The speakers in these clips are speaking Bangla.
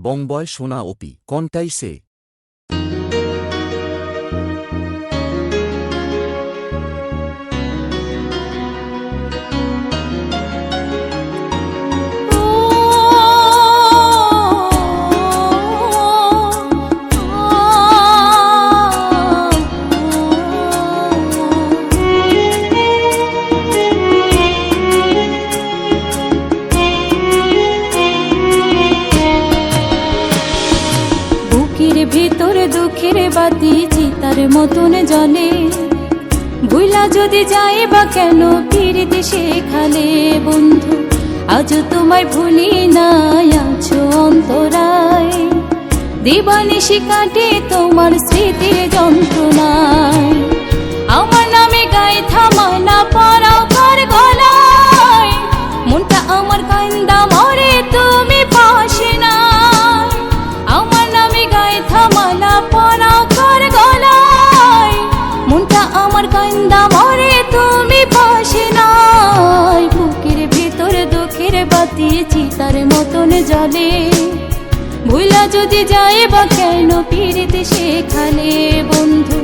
বংবয় সোনা ওপি কনটাই সে ভিতর দুঃখের বাতি চিতার মতন জলে ভুলা যদি যায় বা কেন ফিরতে সেখানে বন্ধু আজ তোমায় ভুলি নাই আছো অন্তরায় দিবানিশি কাটে তোমার স্মৃতির যন্ত্রণায় আমার নামে গায়ে থামানা পরাও কার গলায় মনটা আমার কান্দা মরে তুমি পাশে না আমার নামে গায়ে থামানা পরাও কার গলায় মনটা আমার কান্দা মরে তুমি পাশে নাই বুকের ভিতর দুঃখের বাতি চিতার মতন জ্বলে ভুলা যদি যায় বা কেন ফিরতে সেখানে বন্ধু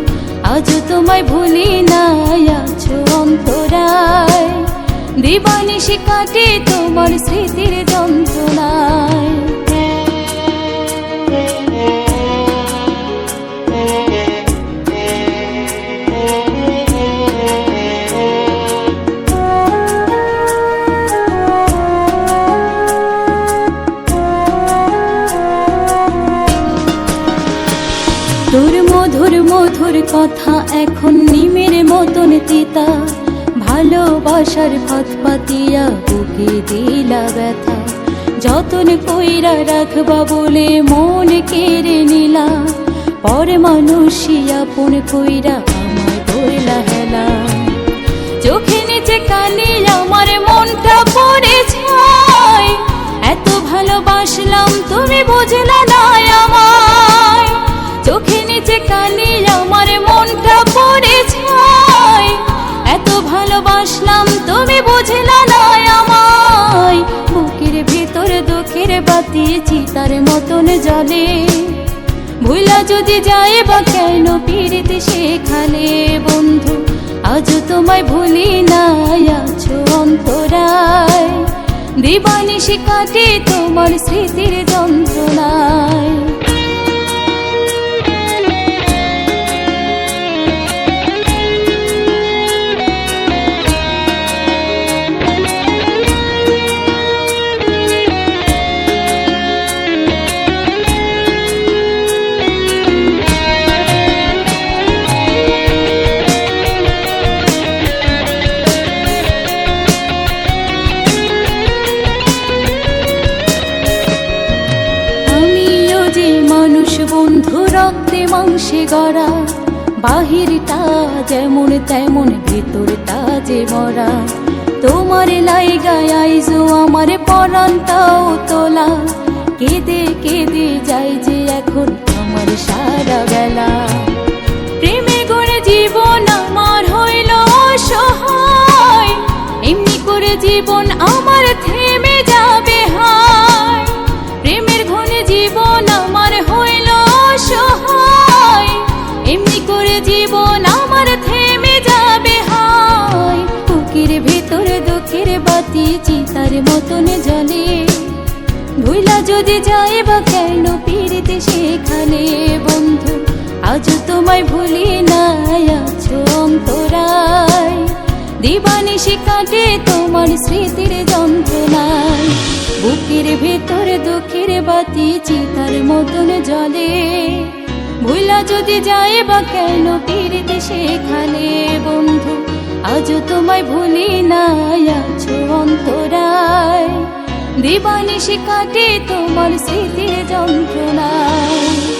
আজ তোমায় ভুলি নাই আছো অন্তরায় দিবানিশি কাটে তোমার স্মৃতির যন্ত্রণায় তোর মধুর মধুর কথা এখন নিমের মতন তিতা ভালোবাসার ভাত পাতিয়া বুকে দিলা ব্যথা যতন কইরা রাখবা বলে মন কেড়ে নিলা পর মানুষই আপন কইরা আমায় ধরলা হেলা চোখে নিচে কালি আমার মনটা পড়ে ছাই এত ভালোবাসলাম তুমি বুঝলা না আমায় চোখে নিচে কালি আমার মনটা পড়ে ছাই এত ভালোবাসলাম তুমি বুঝলা না আমায় বুকের ভিতর দুঃখের বাতি চিতার মতন জ্বলে ভুলা যদি যায় বা কেন ফিরতে সেখানে বন্ধু আজ তোমায় ভুলি নাই আছো অন্তরায় দিবানিশি কাটে তোমার স্মৃতির যন্ত্রণায় বন্ধু রক্তে মাংসে গড়া বাহিরটা যেমন তেমন ভেতরটা যে মরা তোমার লাইগায় আইজো আমার পরানটাও তোলা কেঁদে কেঁদে যাই যে এখন আমার সারা বেলা প্রেমে গড়ে জীবন আমার হইল অসহায় এমনি করে জীবন আমার থেমে যাবে হায় প্রেমের ঘনে জীবন আমার হইল অসহায় এমনি করে জীবন আমার থেমে যাবে হায় বুকের ভেতর দুঃখের বাতি চিতার মতন জ্বলে ভুলা যদি যায় বা কেন ফিরতে সেখানে বন্ধু আজ তোমায় ভুলি নাই আছো অন্তরায় দিবানিশি কাটে তোমার স্মৃতির যন্ত্রণায় বুকের ভেতর দুঃখের বাতি চিতার মতন জ্বলে ভুলা যদি যায় বা কেন ফিরতে সেখানে বন্ধু আজ তোমায় ভুলি নাই আছো অন্তরায় দিবানিশি কাটে তোমার স্মৃতির যন্ত্রণায়।